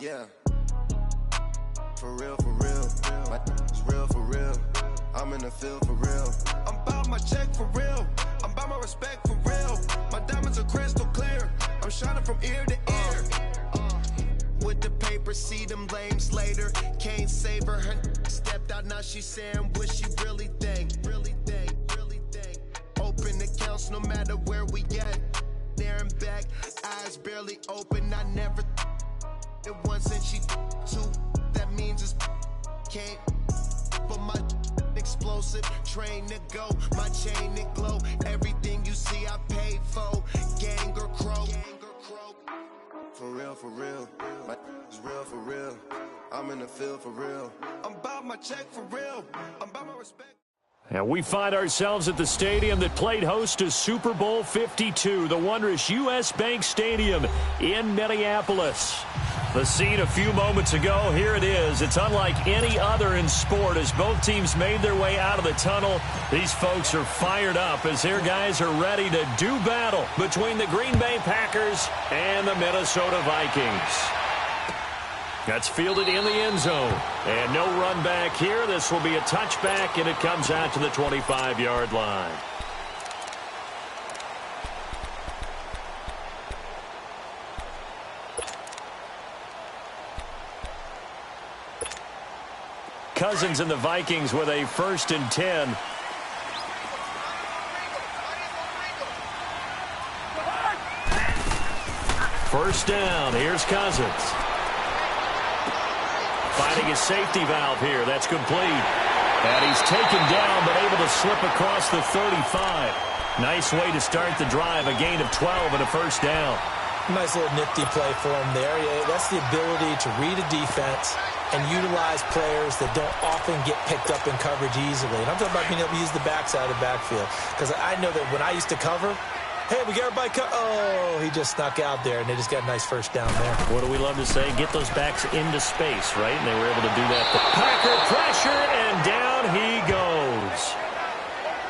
Yeah. For real, for real. It's real for real. I'm in the field for real. I'm about my check for real. I'm about my respect for real. My diamonds are crystal clear. I'm shining from ear to ear. With the paper, see them lames later. Can't save her. Her stepped out, now she's saying what she really think. Really think, really think. Open accounts no matter where we at. There and back, eyes barely open. I never it once and she two. That means it's can't. But my explosive train to go, my chain it glow. Everything you see I paid for. Gang or crow. For real, for real. It's real for real. I'm in the field for real. I'm about my check for real. I'm about my respect. And we find ourselves at the stadium that played host to Super Bowl 52, the wondrous U.S. Bank Stadium in Minneapolis. The scene a few moments ago, here it is. It's unlike any other in sport as both teams made their way out of the tunnel. These folks are fired up as their guys are ready to do battle between the Green Bay Packers and the Minnesota Vikings. That's fielded in the end zone. And no run back here. This will be a touchback, and it comes out to the 25-yard line. Cousins and the Vikings with a 1st and 10. First down. Here's Cousins. Finding his safety valve here. That's complete. And he's taken down, but able to slip across the 35. Nice way to start the drive. A gain of 12 and a first down. Nice little nifty play for him there. Yeah, that's the ability to read a defense and utilize players that don't often get picked up in coverage easily. And I'm talking about being able to use the backside of the backfield. Because I know that when I used to cover, hey, we got everybody oh, he just snuck out there, and they just got a nice first down there. What do we love to say? Get those backs into space, right? And they were able to do that. The Packer pressure, and down he goes.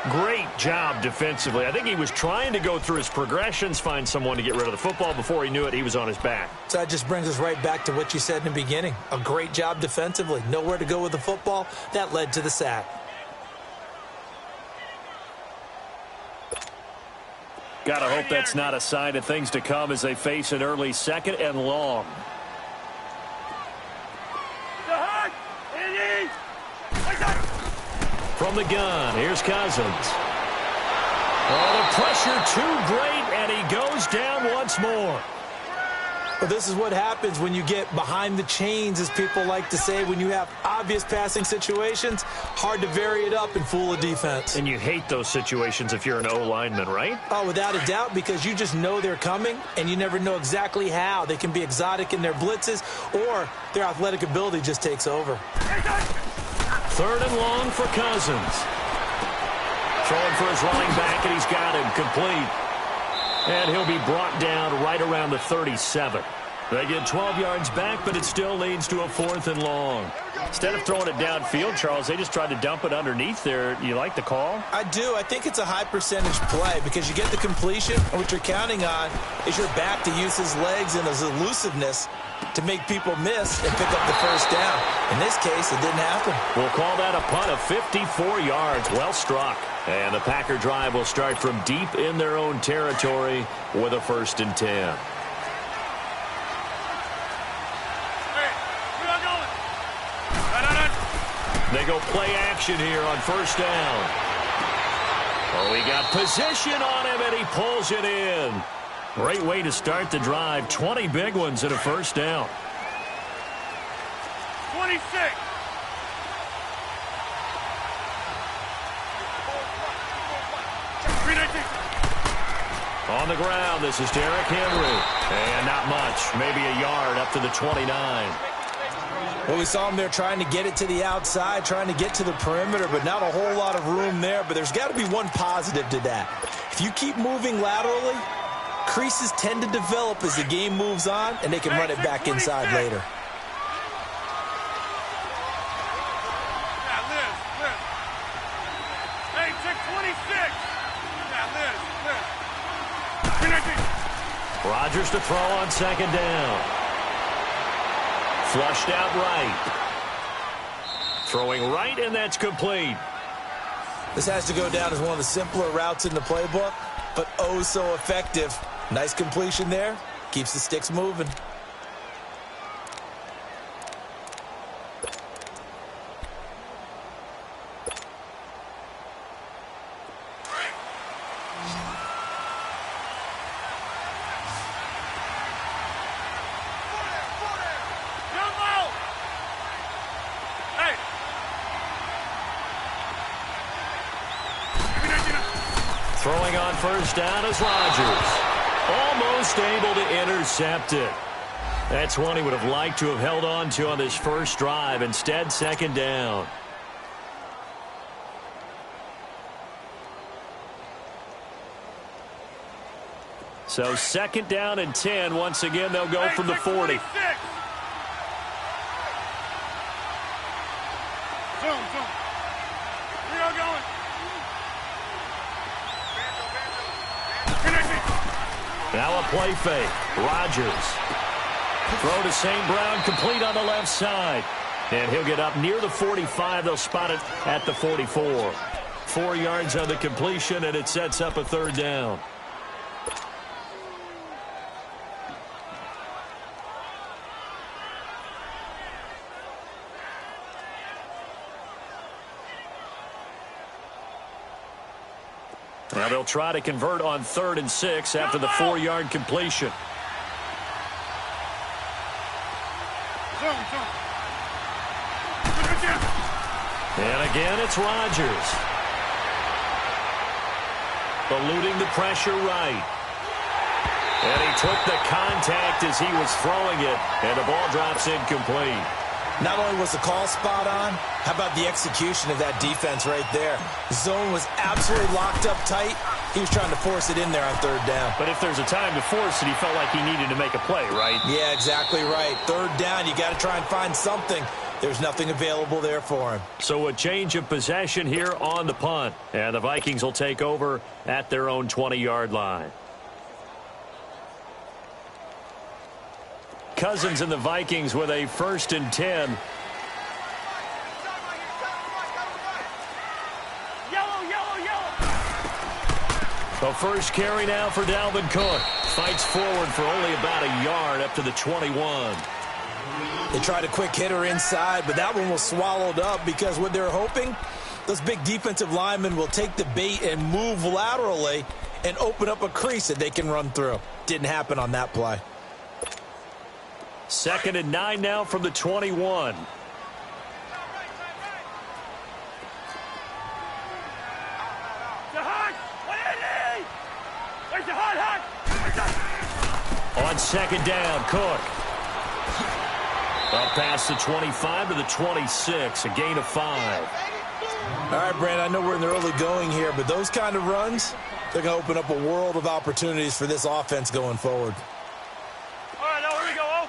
Great job defensively. I think he was trying to go through his progressions, find someone to get rid of the football. Before he knew it, he was on his back. So that just brings us right back to what you said in the beginning. A great job defensively. Nowhere to go with the football. That led to the sack. Gotta hope that's not a sign of things to come as they face an early 2nd and long. From the gun, here's Cousins. Oh, the pressure too great, and he goes down once more. Well, this is what happens when you get behind the chains, as people like to say. When you have obvious passing situations, hard to vary it up and fool a defense. And you hate those situations if you're an O-lineman, right? Oh, without a doubt, because you just know they're coming, and you never know exactly how. They can be exotic in their blitzes, or their athletic ability just takes over. 3rd and long for Cousins. Throwing for his running back, and he's got him complete. And he'll be brought down right around the 37. They get 12 yards back, but it still leads to a 4th and long. Instead of throwing it downfield, Charles, they just tried to dump it underneath there. You like the call? I do. I think it's a high percentage play because you get the completion, and what you're counting on is your back to use his legs and his elusiveness to make people miss and pick up the first down. In this case, it didn't happen. We'll call that a punt of 54 yards. Well struck. And the Packer drive will start from deep in their own territory with a 1st and 10. They go play action here on 1st down. Oh, he got position on him, and he pulls it in. Great way to start the drive. 20 big ones and a 1st down. 26. On the ground, this is Derrick Henry. And not much, maybe a yard up to the 29. Well, we saw him there trying to get it to the outside, trying to get to the perimeter, but not a whole lot of room there. But there's got to be one positive to that. If you keep moving laterally, creases tend to develop as the game moves on, and they can run it back inside later. Rodgers to throw on 2nd down. Flushed out right. Throwing right, and that's complete. This has to go down as one of the simpler routes in the playbook, but oh so effective. Nice completion there. Keeps the sticks moving. Throwing on first down is Rodgers. Almost able to intercept it. That's one he would have liked to have held on to on this first drive. Instead, second down. So second down and 10. Once again, they'll go from the 40. Now a play fake. Rodgers. Throw to St. Brown, complete on the left side. And he'll get up near the 45. They'll spot it at the 44. 4 yards on the completion, and it sets up a third down. Now they'll try to convert on 3rd and 6 after the 4-yard completion. And again, it's Rodgers. Eluding the pressure right. And he took the contact as he was throwing it, and the ball drops incomplete. Not only was the call spot on, how about the execution of that defense right there? The zone was absolutely locked up tight. He was trying to force it in there on 3rd down. But if there's a time to force it, he felt like he needed to make a play, right? Yeah, exactly right. 3rd down, you got to try and find something. There's nothing available there for him. So a change of possession here on the punt. And the Vikings will take over at their own 20-yard line. Cousins and the Vikings with a 1st and 10. The first carry now for Dalvin Cook. Fights forward for only about a yard up to the 21. They tried a quick hitter inside, but that one was swallowed up because what they're hoping, those big defensive linemen will take the bait and move laterally and open up a crease that they can run through. Didn't happen on that play. 2nd and 9 now from the 21. On 2nd down, Cook. Up past the 25 to the 26, a gain of 5. All right, Brandon, I know we're in the early going here, but those kind of runs, they're going to open up a world of opportunities for this offense going forward. All right, now here we go.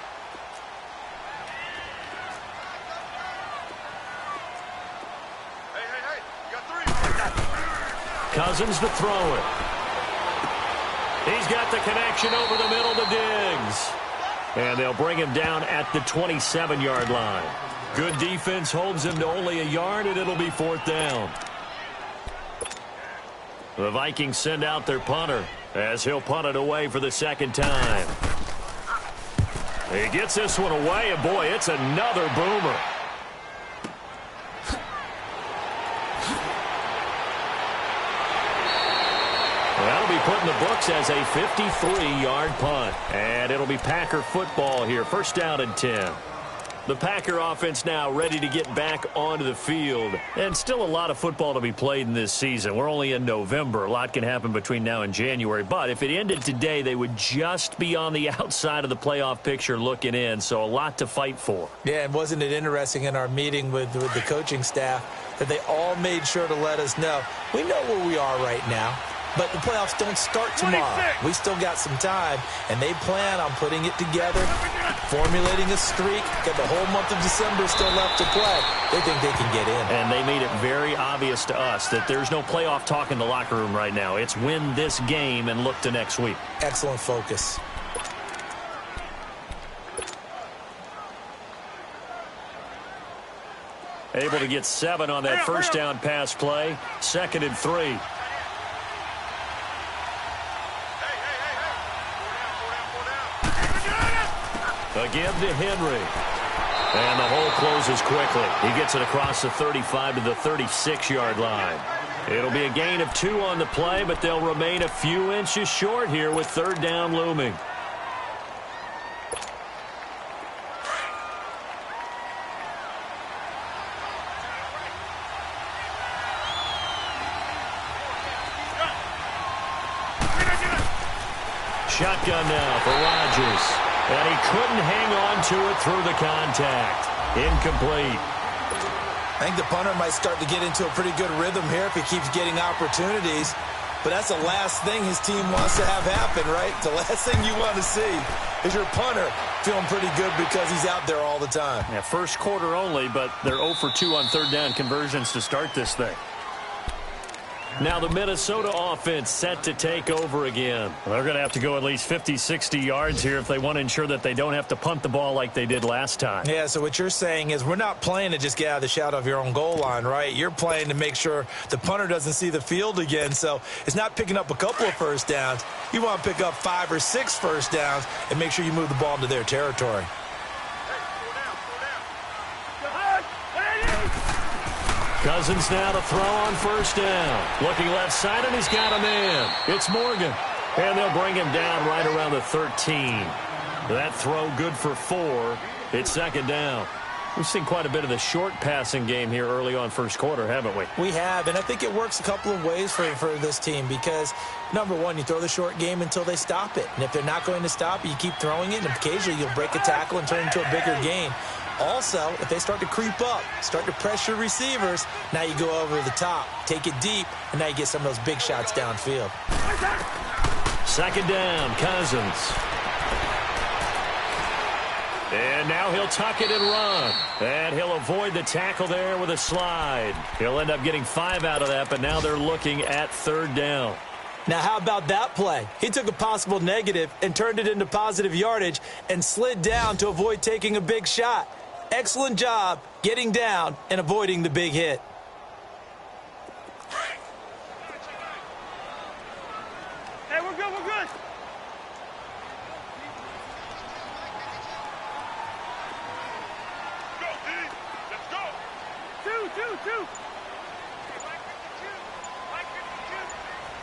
Hey, you got 3. Cousins to throw it. He's got the connection over the middle to Diggs. And they'll bring him down at the 27-yard line. Good defense holds him to only a yard, and it'll be 4th down. The Vikings send out their punter as he'll punt it away for the 2nd time. He gets this one away, and boy, it's another boomer. That'll be put in the books as a 53-yard punt. And it'll be Packer football here. 1st down and 10. The Packer offense now ready to get back onto the field. And still a lot of football to be played in this season. We're only in November. A lot can happen between now and January. But if it ended today, they would just be on the outside of the playoff picture looking in. So a lot to fight for. Yeah, and wasn't it interesting in our meeting with the coaching staff that they all made sure to let us know, we know where we are right now. But the playoffs don't start tomorrow. 26. We still got some time, and they plan on putting it together, formulating a streak. Got the whole month of December still left to play. They think they can get in. And they made it very obvious to us that there's no playoff talk in the locker room right now. It's win this game and look to next week. Excellent focus. Able to get 7 on that first down pass play. 2nd and 3. Again to Henry. And the hole closes quickly. He gets it across the 35 to the 36-yard line. It'll be a gain of 2 on the play, but they'll remain a few inches short here with 3rd down looming. Shotgun now for Rodgers. And he couldn't hang on to it through the contact. Incomplete. I think the punter might start to get into a pretty good rhythm here if he keeps getting opportunities. But that's the last thing his team wants to have happen, right? The last thing you want to see is your punter feeling pretty good because he's out there all the time. Yeah, first quarter only, but they're 0 for 2 on 3rd down conversions to start this thing. Now the Minnesota offense set to take over again. They're going to have to go at least 50, 60 yards here if they want to ensure that they don't have to punt the ball like they did last time. Yeah, so what you're saying is we're not playing to just get out of the shadow of your own goal line, right? You're playing to make sure the punter doesn't see the field again. So it's not picking up a couple of first downs. You want to pick up 5 or 6 first downs and make sure you move the ball into their territory. Cousins now to throw on 1st down. Looking left side, and he's got a man. It's Morgan. And they'll bring him down right around the 13. That throw good for 4. It's 2nd down. We've seen quite a bit of the short passing game here early on first quarter, haven't we? We have, and I think it works a couple of ways for this team because, number one, you throw the short game until they stop it. And if they're not going to stop it, you keep throwing it, and occasionally you'll break a tackle and turn it into a bigger gain. Also, if they start to creep up, start to pressure receivers, now you go over the top, take it deep, and now you get some of those big shots downfield. 2nd down, Cousins. And now he'll tuck it and run. And he'll avoid the tackle there with a slide. He'll end up getting 5 out of that, but now they're looking at 3rd down. Now, how about that play? He took a possible negative and turned it into positive yardage and slid down to avoid taking a big shot. Excellent job getting down and avoiding the big hit. Hey, we're good, we're good. Go, D. Let's go. 2.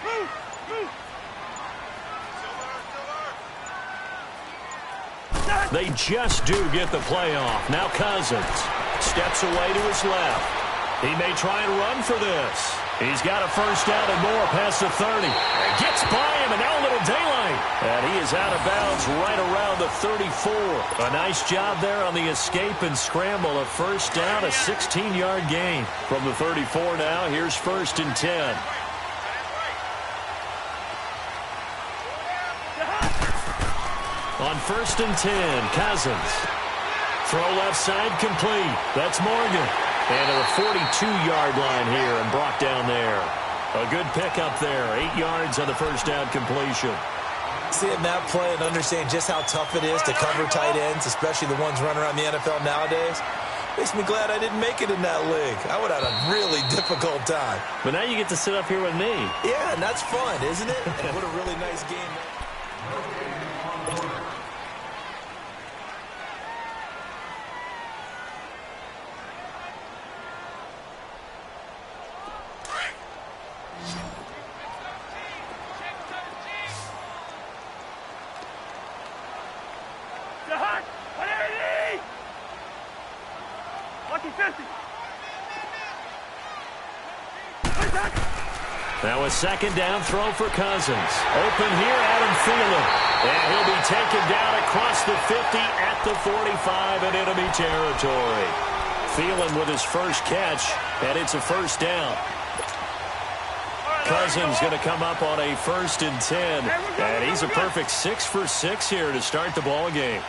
Move. They just do get the play off. Now Cousins steps away to his left. He may try and run for this. He's got a 1st down and more past the 30. Gets by him, and now a little daylight. And he is out of bounds right around the 34. A nice job there on the escape and scramble. A 1st down, a 16-yard gain. From the 34 now, here's 1st and 10. On 1st and 10, Cousins. Throw left side complete. That's Morgan. And to the 42-yard line here and brought down there. A good pickup there. 8 yards on the 1st down completion. Seeing that play and understanding just how tough it is to cover tight ends, especially the ones running around the NFL nowadays, makes me glad I didn't make it in that league. I would have had a really difficult time. But now you get to sit up here with me. Yeah, and that's fun, isn't it? And what a really nice game. Now a 2nd down throw for Cousins. Open here, Adam Thielen. And he'll be taken down across the 50 at the 45 in enemy territory. Thielen with his first catch, and it's a 1st down. Cousins going to come up on a 1st and 10. And he's a perfect 6 for 6 here to start the ball game.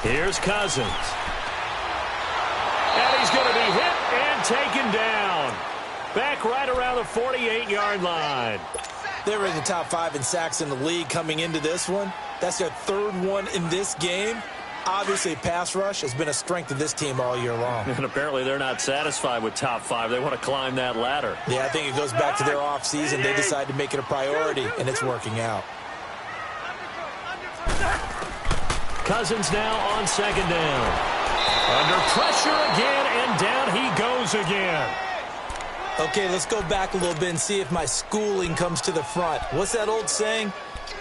Here's Cousins. And he's going to be hit and taken down. Back right around the 48-yard line. They were in the top 5 in sacks in the league coming into this one. That's their 3rd one in this game. Obviously, pass rush has been a strength of this team all year long. And apparently they're not satisfied with top 5. They want to climb that ladder. Yeah, I think it goes back to their offseason. They decided to make it a priority, and it's working out. Cousins now on second down. Under pressure again, and down he goes again. Okay, let's go back a little bit and see if my schooling comes to the front. What's that old saying?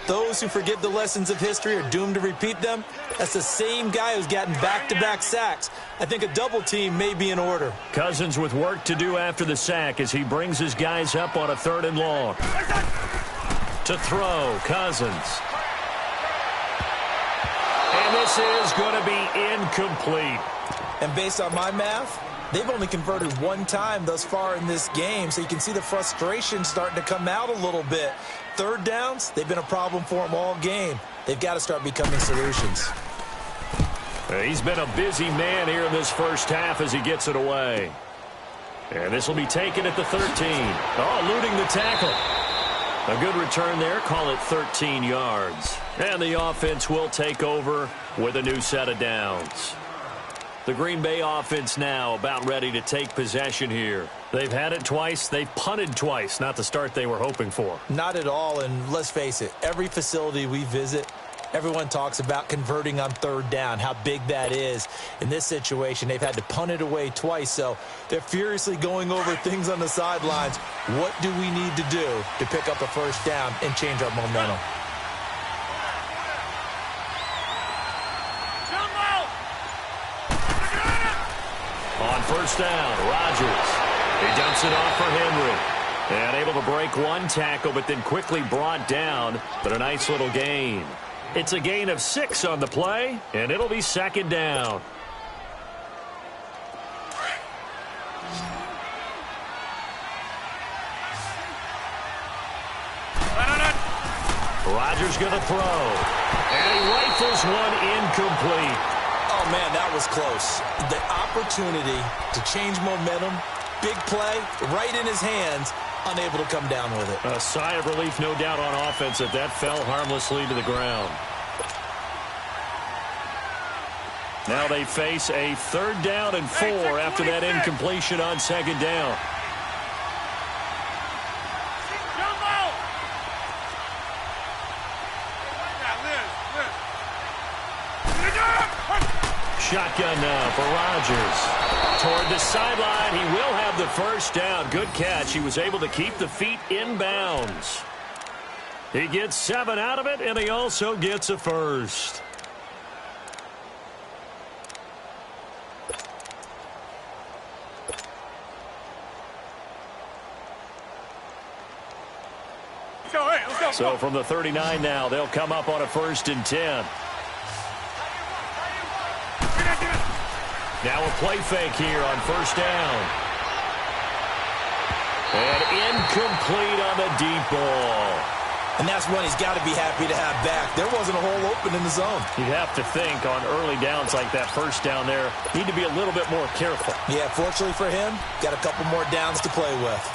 Those who forget the lessons of history are doomed to repeat them. That's the same guy who's gotten back-to-back sacks. I think a double team may be in order. Cousins with work to do after the sack as he brings his guys up on a 3rd and long. To throw, Cousins. And this is going to be incomplete. And based on my math, they've only converted 1 time thus far in this game, so you can see the frustration starting to come out a little bit. 3rd downs, they've been a problem for them all game. They've got to start becoming solutions. He's been a busy man here in this first half as he gets it away. And this will be taken at the 13. Oh, eluding the tackle. A good return there. Call it 13 yards. And the offense will take over with a new set of downs. The Green Bay offense now about ready to take possession here. They've had it twice. They've punted twice. Not the start they were hoping for. Not at all, and let's face it, every facility we visit, everyone talks about converting on 3rd down, how big that is. In this situation, they've had to punt it away twice, so they're furiously going over things on the sidelines. What do we need to do to pick up a 1st down and change our momentum? On 1st down, Rodgers. He dumps it off for Henry. And able to break 1 tackle, but then quickly brought down. But a nice little gain. It's a gain of 6 on the play, and it'll be 2nd down. Rodgers going to throw. And he rifles one incomplete. Oh, man, that was close. The opportunity to change momentum, big play, right in his hands, unable to come down with it. A sigh of relief, no doubt, on offense that fell harmlessly to the ground. Now they face a 3rd down and 4 after that incompletion on 2nd down. Shotgun now for Rodgers. Toward the sideline, he will have the 1st down. Good catch. He was able to keep the feet in bounds. He gets 7 out of it, and he also gets a 1st. So from the 39 now, they'll come up on a 1st and 10. Now a play fake here on 1st down. And incomplete on the deep ball. And that's one he's got to be happy to have back. There wasn't a hole open in the zone. You'd have to think on early downs like that 1st down there, need to be a little bit more careful. Yeah, fortunately for him, got a couple more downs to play with.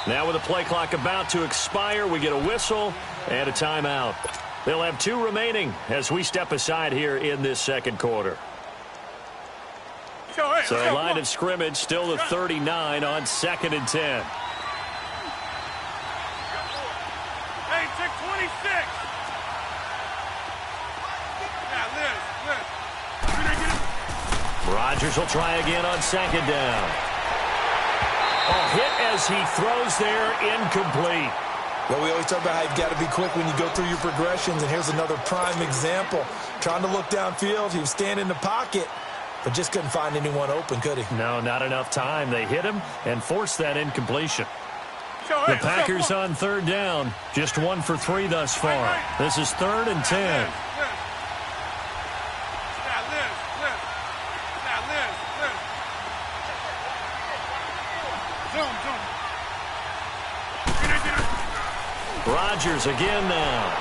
Now with the play clock about to expire, we get a whistle and a timeout. They'll have 2 remaining as we step aside here in this 2nd quarter. So line of scrimmage still the 39 on 2nd and 10. Hey, check 26. Rodgers will try again on 2nd down. A hit as he throws there, incomplete. Well, we always talk about how you've got to be quick when you go through your progressions, and here's another prime example. Trying to look downfield, he was standing in the pocket, but just couldn't find anyone open, could he? No, not enough time. They hit him and forced that incompletion. The Packers on 3rd down, just 1 for 3 thus far. This is 3rd and 10. Rodgers again now.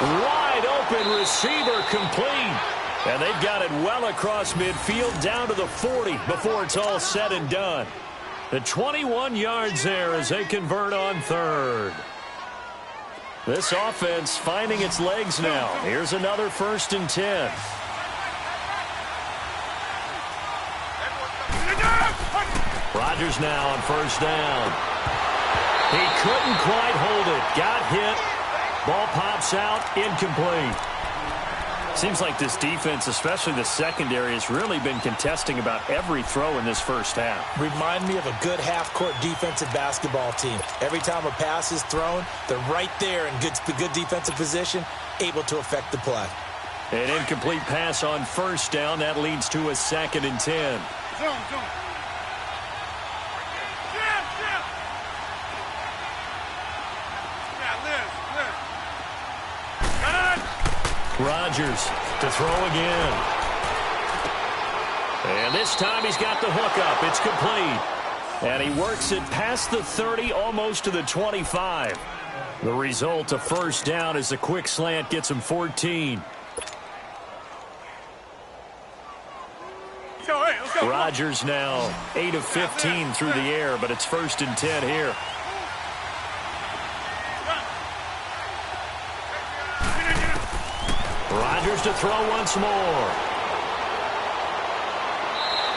Wide open receiver complete. And they've got it well across midfield down to the 40 before it's all said and done. The 21 yards there as they convert on third. This offense finding its legs now. Here's another 1st and 10. Rodgers now on 1st down. He couldn't quite hold it. Got hit. Ball pops out. Incomplete. Seems like this defense, especially the secondary, has really been contesting about every throw in this first half. Remind me of a good half-court defensive basketball team. Every time a pass is thrown, they're right there in good defensive position, able to affect the play. An incomplete pass on 1st down. That leads to a 2nd and 10. Zone. Rodgers to throw again. And this time he's got the hook up. It's complete. And he works it past the 30, almost to the 25. The result, a 1st down as the quick slant gets him 14. Rodgers now 8 of 15 through the air, but it's 1st and 10 here. Rodgers to throw once more.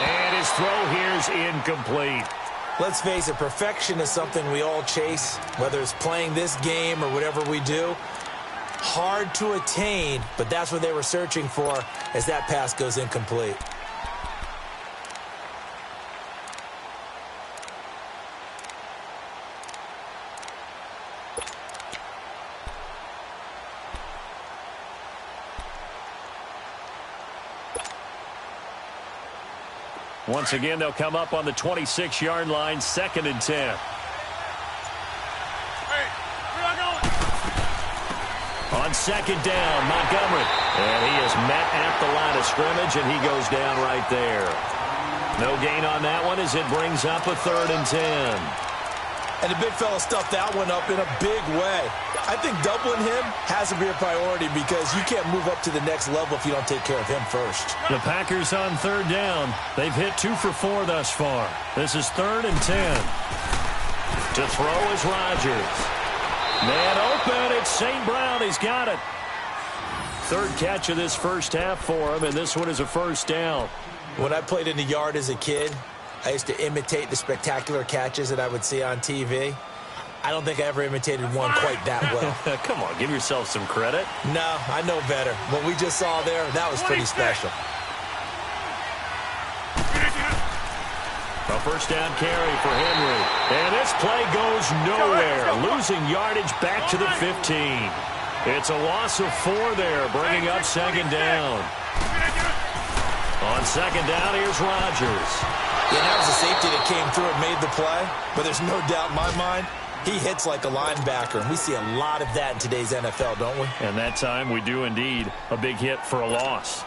And his throw here's incomplete. Let's face it, perfection is something we all chase, whether it's playing this game or whatever we do. Hard to attain, but that's what they were searching for as that pass goes incomplete. Once again, they'll come up on the 26-yard line, 2nd and 10. Hey, where are going? On 2nd down, Montgomery. And he is met at the line of scrimmage, and he goes down right there. No gain on that one as it brings up a 3rd and 10. And the big fella stuffed that one up in a big way. I think doubling him has to be a priority because you can't move up to the next level if you don't take care of him first. The Packers on 3rd down. They've hit 2 for 4 thus far. This is 3rd and 10. To throw is Rodgers. Man open. It's St. Brown. He's got it. 3rd catch of this first half for him, and this one is a 1st down. When I played in the yard as a kid, I used to imitate the spectacular catches that I would see on TV. I don't think I ever imitated one quite that well. Come on, give yourself some credit. No, I know better. What we just saw there, that was pretty special. A 1st down carry for Henry. And this play goes nowhere. Losing yardage back to the 15. It's a loss of 4 there, bringing up 2nd down. On 2nd down, here's Rodgers. Yeah, that was a safety that came through and made the play. But there's no doubt in my mind, he hits like a linebacker. And we see a lot of that in today's NFL, don't we? And that time we do indeed. A big hit for a loss.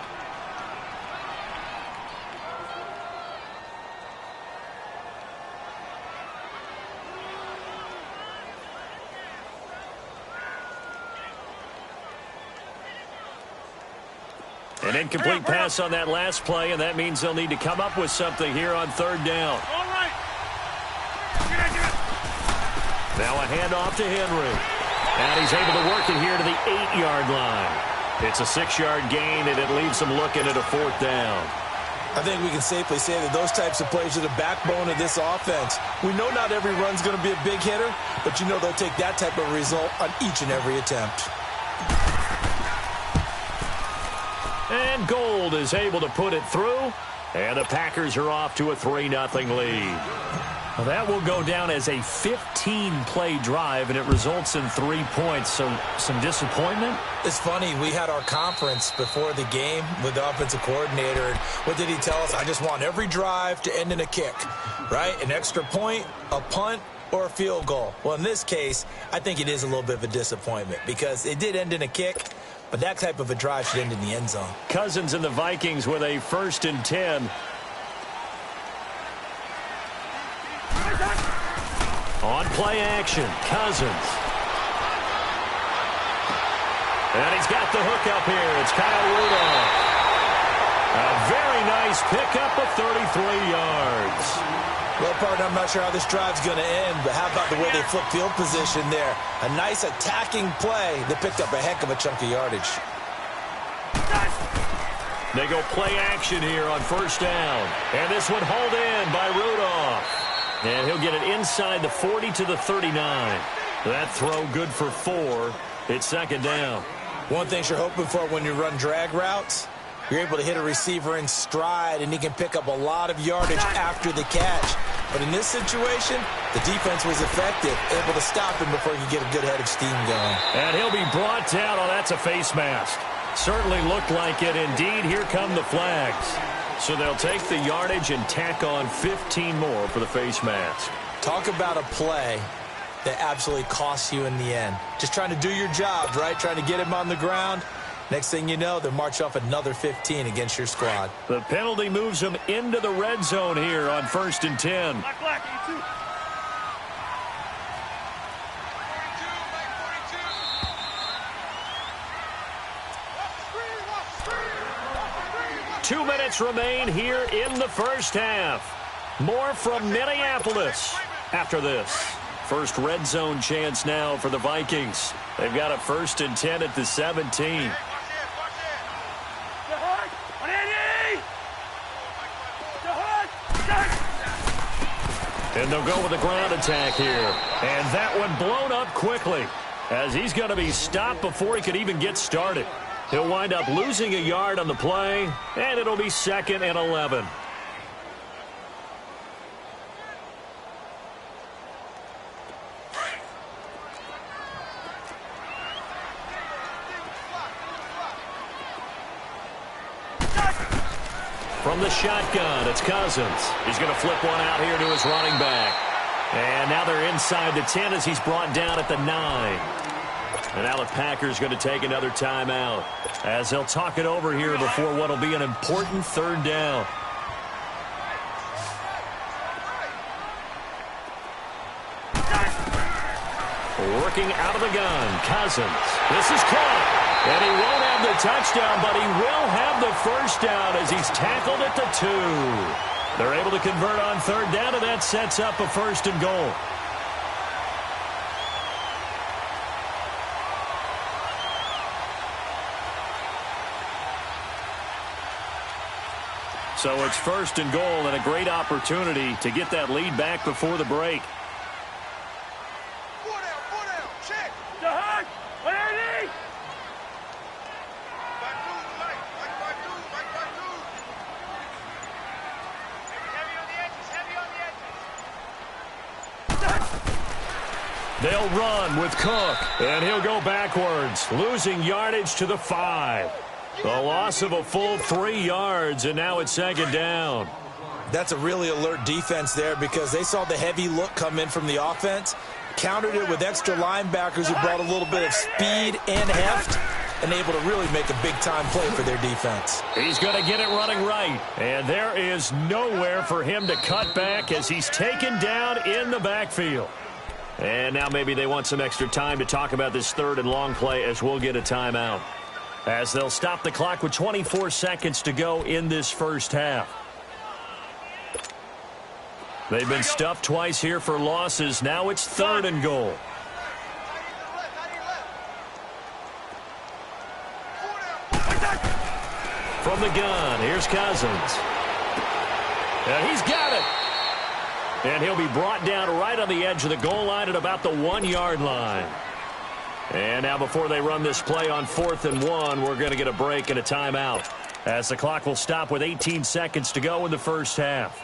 An incomplete pass on that last play, and that means they'll need to come up with something here on 3rd down. All right. Now a handoff to Henry. And he's able to work it here to the 8-yard line. It's a 6-yard gain, and it leaves them looking at a 4th down. I think we can safely say that those types of plays are the backbone of this offense. We know not every run's going to be a big hitter, but you know they'll take that type of result on each and every attempt. And Gold is able to put it through, and the Packers are off to a 3-0 lead. Well, that will go down as a 15-play drive, and it results in 3 points. So some disappointment? It's funny. We had our conference before the game with the offensive coordinator. And what did he tell us? I just want every drive to end in a kick, right? An extra point, a punt, or a field goal. Well, in this case, I think it is a little bit of a disappointment because it did end in a kick, but that type of a drive should end in the end zone. Cousins and the Vikings with a 1st and 10. On play action, Cousins. And he's got the hook up here. It's Kyle Rudolph. A very nice pickup of 33 yards. Well, partner, I'm not sure how this drive's going to end, but how about the way they flip field position there? A nice attacking play that picked up a heck of a chunk of yardage. They go play action here on first down. And this one hauled in by Rudolph. And he'll get it inside the 40 to the 39. That throw good for 4. It's second down. One thing you're hoping for when you run drag routes, you're able to hit a receiver in stride, and he can pick up a lot of yardage after the catch. But in this situation, the defense was effective, able to stop him before he could get a good head of steam going. And he'll be brought down. Oh, that's a face mask. Certainly looked like it. Indeed, here come the flags. So they'll take the yardage and tack on 15 more for the face mask. Talk about a play that absolutely costs you in the end. Just trying to do your job, right? Trying to get him on the ground. Next thing you know, they'll march off another 15 against your squad. The penalty moves them into the red zone here on 1st and 10. Black, 82. 2 minutes remain here in the first half. More from Minneapolis after this. First red zone chance now for the Vikings. They've got a 1st and 10 at the 17. And they'll go with a ground attack here. And that one blown up quickly, as he's going to be stopped before he could even get started. He'll wind up losing a yard on the play, and it'll be 2nd and 11. From the shotgun, it's Cousins. He's going to flip one out here to his running back. And now they're inside the 10 as he's brought down at the 9. And now the Packers going to take another timeout as they'll talk it over here before what will be an important 3rd down. Working out of the gun, Cousins. This is caught. And he won't have the touchdown, but he will have the 1st down as he's tackled at the 2. They're able to convert on 3rd down, and that sets up a 1st and goal. So it's 1st and goal, and a great opportunity to get that lead back before the break. They'll run with Cook, and he'll go backwards, losing yardage to the 5. The loss of a full 3 yards, and now it's 2nd down. That's a really alert defense there because they saw the heavy look come in from the offense, countered it with extra linebackers who brought a little bit of speed and heft, and able to really make a big-time play for their defense. He's going to get it running right, and there is nowhere for him to cut back as he's taken down in the backfield. And now maybe they want some extra time to talk about this 3rd and long play as we'll get a timeout. As they'll stop the clock with 24 seconds to go in this first half. They've been stuffed twice here for losses. Now it's 3rd and goal. From the gun, here's Cousins. And he's got it. And he'll be brought down right on the edge of the goal line at about the 1-yard line. And now before they run this play on 4th and 1, we're going to get a break and a timeout, as the clock will stop with 18 seconds to go in the first half.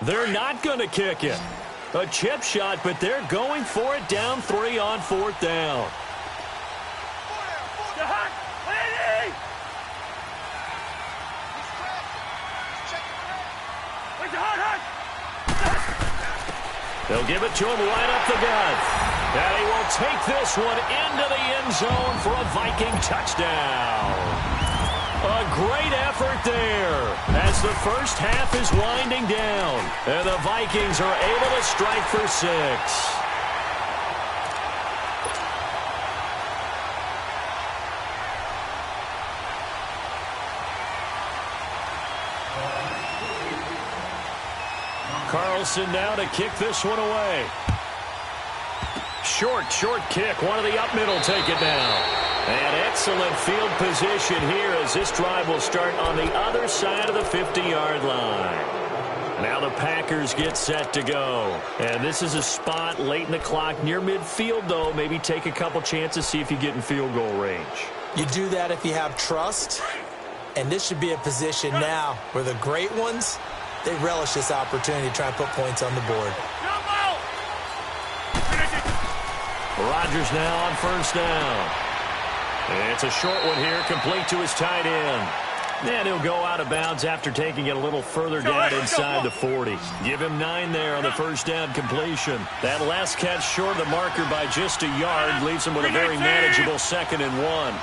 They're not going to kick it. A chip shot, but they're going for it down 3 on 4th down. They'll give it to him right up the gut. And he will take this one into the end zone for a Viking touchdown. A great effort there as the first half is winding down. And the Vikings are able to strike for 6. Carlson now to kick this one away. Short kick. One of the up middle take it down. And excellent field position here as this drive will start on the other side of the 50-yard line. Now the Packers get set to go. And this is a spot late in the clock near midfield, though. Maybe take a couple chances, see if you get in field goal range. You do that if you have trust. And this should be a position now where the great ones, they relish this opportunity to try and put points on the board. Rodgers now on first down. It's a short one here, complete to his tight end. And he'll go out of bounds after taking it a little further down inside the 40. Give him 9 there on the first down completion. That last catch short of the marker by just a yard leaves him with a very manageable 2nd and 1.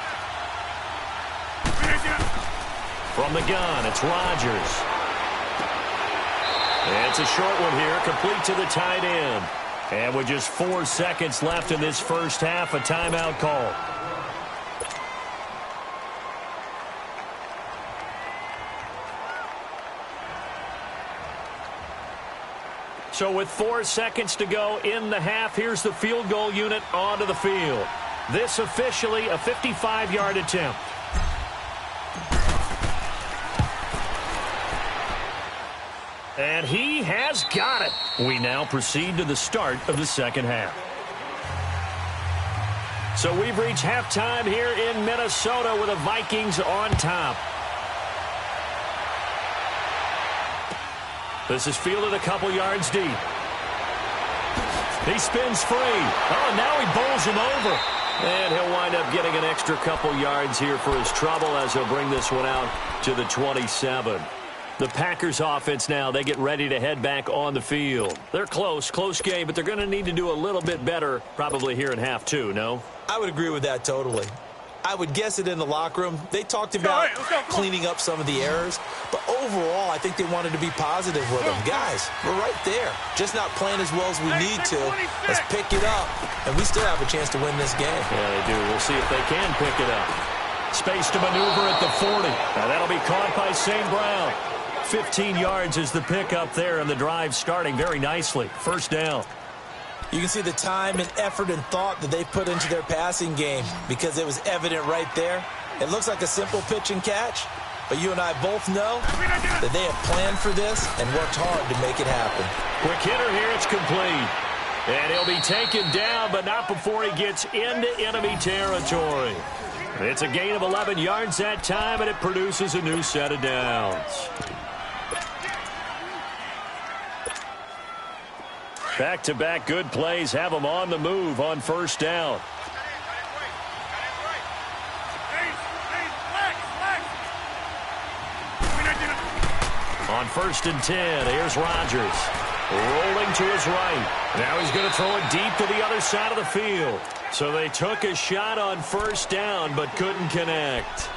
From the gun, it's Rodgers. It's a short one here, complete to the tight end. And with just 4 seconds left in this first half, a timeout call. So with 4 seconds to go in the half, here's the field goal unit onto the field. This officially a 55-yard attempt. And he has got it. We now proceed to the start of the second half. So we've reached halftime here in Minnesota with the Vikings on top. This is fielded a couple yards deep. He spins free. Oh, now he bowls him over. And he'll wind up getting an extra couple yards here for his trouble as he'll bring this one out to the 27. The Packers offense now, they get ready to head back on the field. They're close game, but they're going to need to do a little bit better probably here in half 2, no? I would agree with that totally. I would guess it in the locker room. They talked about cleaning up some of the errors, but overall, I think they wanted to be positive with them. Guys, we're right there. Just not playing as well as we need to. Let's pick it up, and we still have a chance to win this game. Yeah, they do. We'll see if they can pick it up. Space to maneuver at the 40. Now that'll be caught by St. Brown. 15 yards is the pickup there, and the drive starting very nicely. First down. You can see the time and effort and thought that they put into their passing game because it was evident right there. It looks like a simple pitch and catch, but you and I both know that they have planned for this and worked hard to make it happen. Quick hitter here, it's complete. And he'll be taken down, but not before he gets into enemy territory. It's a gain of 11 yards that time, and it produces a new set of downs. Back-to-back good plays have them on the move on first down. On 1st and 10, here's Rodgers. Rolling to his right. Now he's going to throw it deep to the other side of the field. So they took a shot on first down but couldn't connect.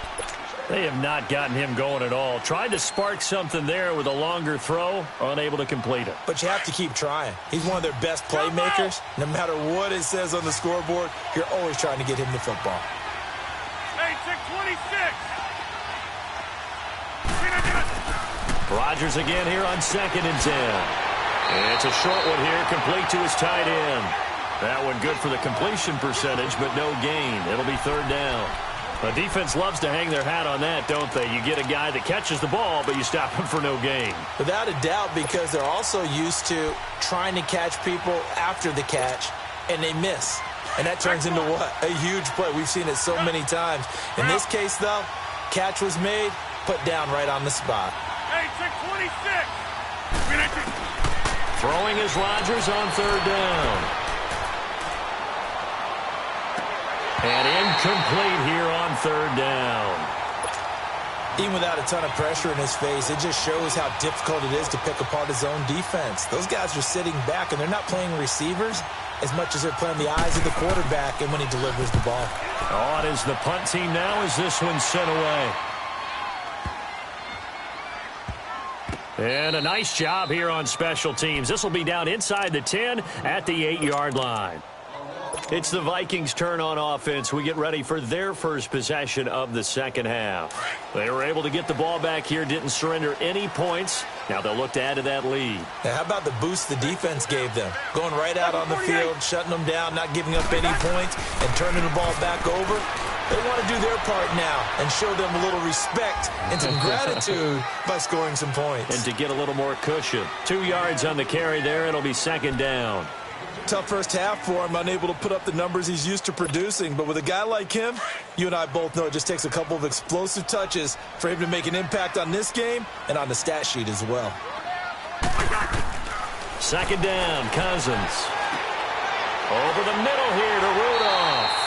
They have not gotten him going at all. Tried to spark something there with a longer throw, unable to complete it. But you have to keep trying. He's one of their best playmakers. No matter what it says on the scoreboard, you're always trying to get him the football. Hey, 626. Rodgers again here on 2nd and 10. And it's a short one here, complete to his tight end. That one good for the completion percentage, but no gain. It'll be 3rd down. The defense loves to hang their hat on that, don't they? You get a guy that catches the ball, but you stop him for no gain. Without a doubt, because they're also used to trying to catch people after the catch, and they miss. And that turns into what? A huge play. We've seen it so many times. In this case, though, catch was made, put down right on the spot. Hey, 626. Throwing is Rodgers on 3rd down. And incomplete here on 3rd down. Even without a ton of pressure in his face, it just shows how difficult it is to pick apart his own defense. Those guys are sitting back, and they're not playing receivers as much as they're playing the eyes of the quarterback and when he delivers the ball. On is the punt team now as this one's sent away. And a nice job here on special teams. This will be down inside the 10 at the 8-yard line. It's the Vikings' turn on offense. We get ready for their first possession of the second half. They were able to get the ball back here, didn't surrender any points. Now they'll look to add to that lead. Now, how about the boost the defense gave them? Going right out on the field, shutting them down, not giving up any points, and turning the ball back over. They want to do their part now and show them a little respect and some gratitude by scoring some points. And to get a little more cushion. 2 yards on the carry there. It'll be second down. Tough first half for him, unable to put up the numbers he's used to producing. But with a guy like him, you and I both know it just takes a couple of explosive touches for him to make an impact on this game and on the stat sheet as well. Second down, Cousins. Over the middle here to Rudolph.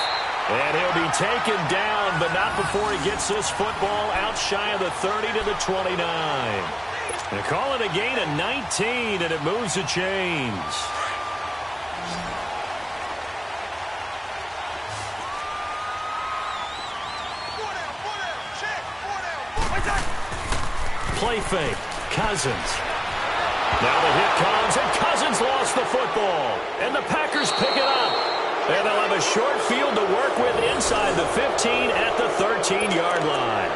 And he'll be taken down, but not before he gets this football out shy of the 30 to the 29. They call it a gain of 19, and it moves the chains. Play fake. Cousins. Now the hit comes, and Cousins lost the football. And the Packers pick it up. And they'll have a short field to work with inside the 15 at the 13-yard line.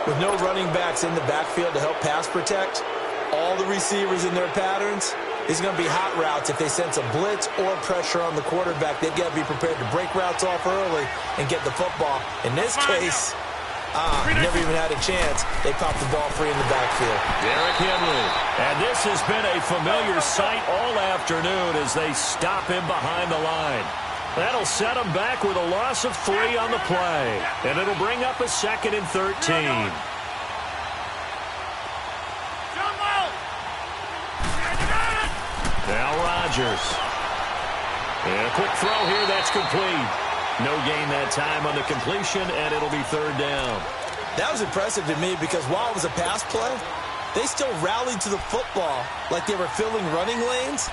With no running backs in the backfield to help pass protect, all the receivers in their patterns, these are going to be hot routes. If they sense a blitz or pressure on the quarterback, they've got to be prepared to break routes off early and get the football. In this case, never even had a chance. They popped the ball free in the backfield. Derrick Henry. And this has been a familiar sight all afternoon as they stop him behind the line. That'll set him back with a loss of 3 on the play. And it'll bring up a 2nd and 13. Now Rodgers. And a quick throw here, that's complete. No gain that time on the completion, and it'll be 3rd down. That was impressive to me because while it was a pass play, they still rallied to the football like they were filling running lanes,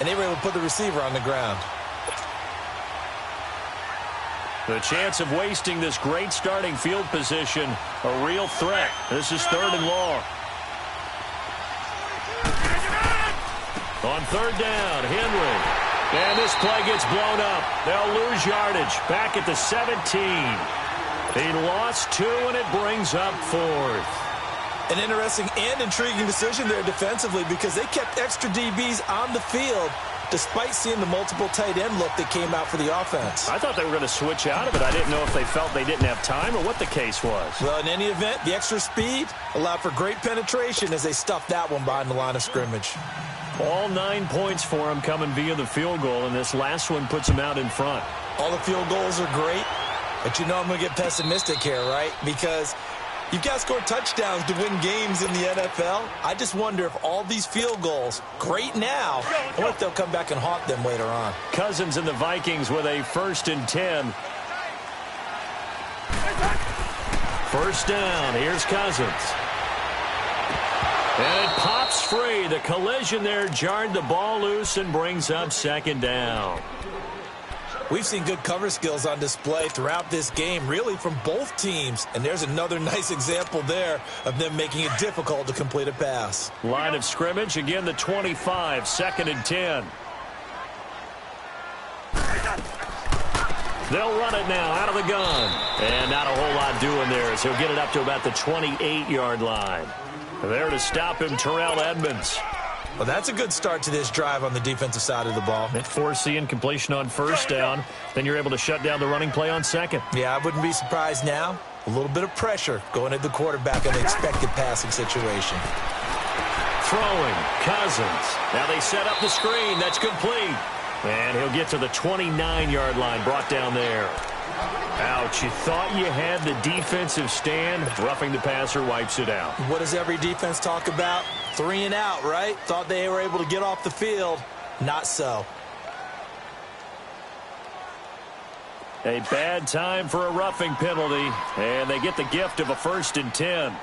and they were able to put the receiver on the ground. The chance of wasting this great starting field position, a real threat. This is 3rd and long. On 3rd down, Henry. And this play gets blown up. They'll lose yardage back at the 17. He lost 2, and it brings up 4th. An interesting and intriguing decision there defensively because they kept extra DBs on the field despite seeing the multiple tight end look that came out for the offense. I thought they were going to switch out of it. I didn't know if they felt they didn't have time or what the case was. Well, in any event, the extra speed allowed for great penetration as they stuffed that one behind the line of scrimmage. All 9 points for him coming via the field goal, and this last one puts him out in front. All the field goals are great, but you know I'm going to get pessimistic here, right? Because you've got to score touchdowns to win games in the NFL. I just wonder if all these field goals, great now, I wonder if they'll come back and haunt them later on. Cousins and the Vikings with a 1st and 10. First down, here's Cousins. And it pops free. The collision there jarred the ball loose and brings up 2nd down. We've seen good cover skills on display throughout this game, really from both teams. And there's another nice example there of them making it difficult to complete a pass. Line of scrimmage, again the 25, 2nd and 10. They'll run it now out of the gun. And not a whole lot doing there as he'll get it up to about the 28-yard line. There to stop him, Terrell Edmonds. Well, that's a good start to this drive on the defensive side of the ball. It forced the incompletion on 1st down. Then you're able to shut down the running play on 2nd. Yeah, I wouldn't be surprised now. A little bit of pressure going at the quarterback in the expected passing situation. Throwing, Cousins. Now they set up the screen. That's complete. And he'll get to the 29-yard line, brought down there. Ouch, you thought you had the defensive stand. Roughing the passer wipes it out. What does every defense talk about? 3 and out, right? Thought they were able to get off the field. Not so. A bad time for a roughing penalty, and they get the gift of a 1st and 10.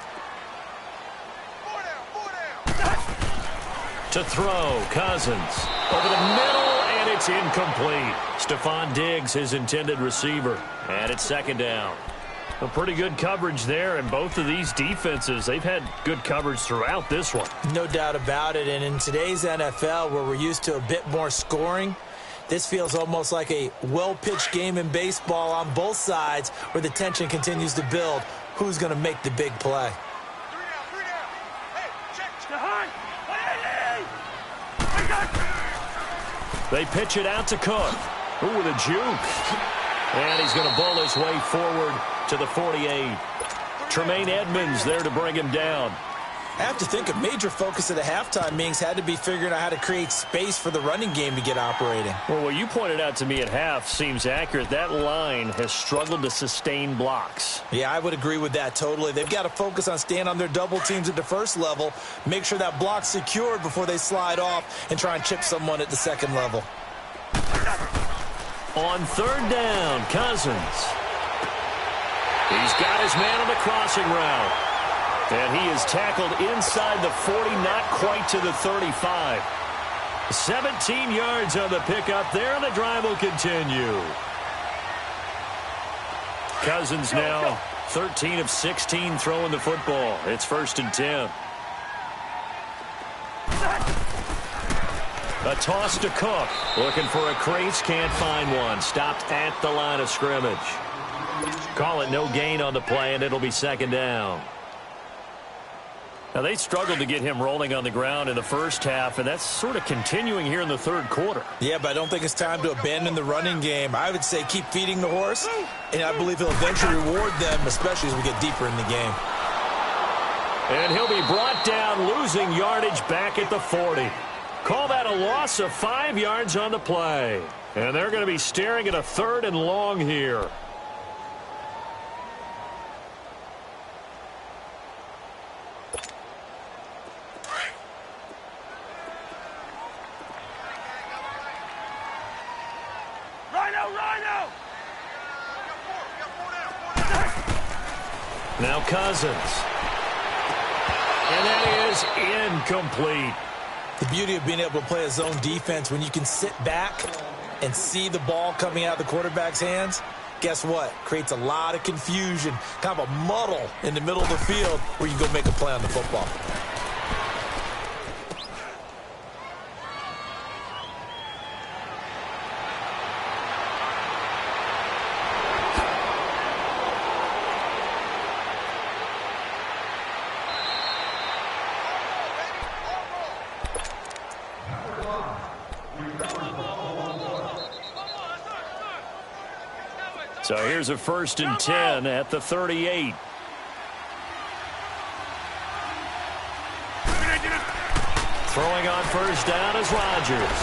To throw, Cousins. Over the middle, and it's incomplete. Stephon Diggs, his intended receiver. And it's 2nd down. A pretty good coverage there, and both of these defenses, they've had good coverage throughout this one. No doubt about it, and in today's NFL, where we're used to a bit more scoring, this feels almost like a well-pitched game in baseball on both sides where the tension continues to build. Who's going to make the big play? They pitch it out to Cook. Ooh, with a juke. And he's going to bowl his way forward to the 48. Tremaine Edmonds there to bring him down. I have to think a major focus of the halftime meetings had to be figuring out how to create space for the running game to get operating. Well, what you pointed out to me at half seems accurate. That line has struggled to sustain blocks. Yeah, I would agree with that totally. They've got to focus on staying on their double teams at the first level, make sure that block's secured before they slide off and try and chip someone at the second level. On 3rd down, Cousins. He's got his man on the crossing route. And he is tackled inside the 40, not quite to the 35. 17 yards on the pickup there, and the drive will continue. Cousins now 13 of 16 throwing the football. It's 1st and 10. A toss to Cook. Looking for a crease, can't find one. Stopped at the line of scrimmage. Call it no gain on the play, and it'll be 2nd down. Now, they struggled to get him rolling on the ground in the first half, and that's sort of continuing here in the 3rd quarter. Yeah, but I don't think it's time to abandon the running game. I would say keep feeding the horse, and I believe he'll eventually reward them, especially as we get deeper in the game. And he'll be brought down, losing yardage back at the 40. Call that a loss of 5 yards on the play. And they're going to be staring at a 3rd and long here. Now Cousins. And that is incomplete. The beauty of being able to play a zone defense when you can sit back and see the ball coming out of the quarterback's hands, guess what? Creates a lot of confusion, kind of a muddle in the middle of the field where you go make a play on the football. So here's a 1st and 10 at the 38. Throwing on 1st down is Rodgers.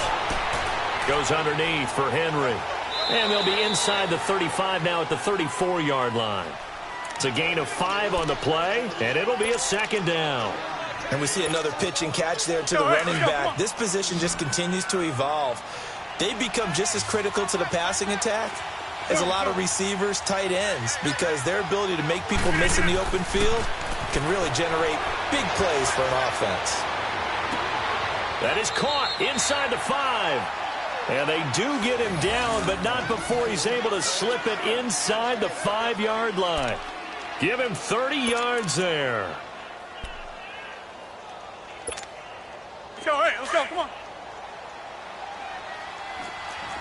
Goes underneath for Henry. And they'll be inside the 35 now at the 34-yard line. It's a gain of 5 on the play, and it'll be a 2nd down. And we see another pitch and catch there to the running back. This position just continues to evolve. They become just as critical to the passing attack as a lot of receivers, tight ends, because their ability to make people miss in the open field can really generate big plays for an offense. That is caught inside the 5. And they do get him down, but not before he's able to slip it inside the 5-yard line. Give him 30 yards there. Let's go, come on.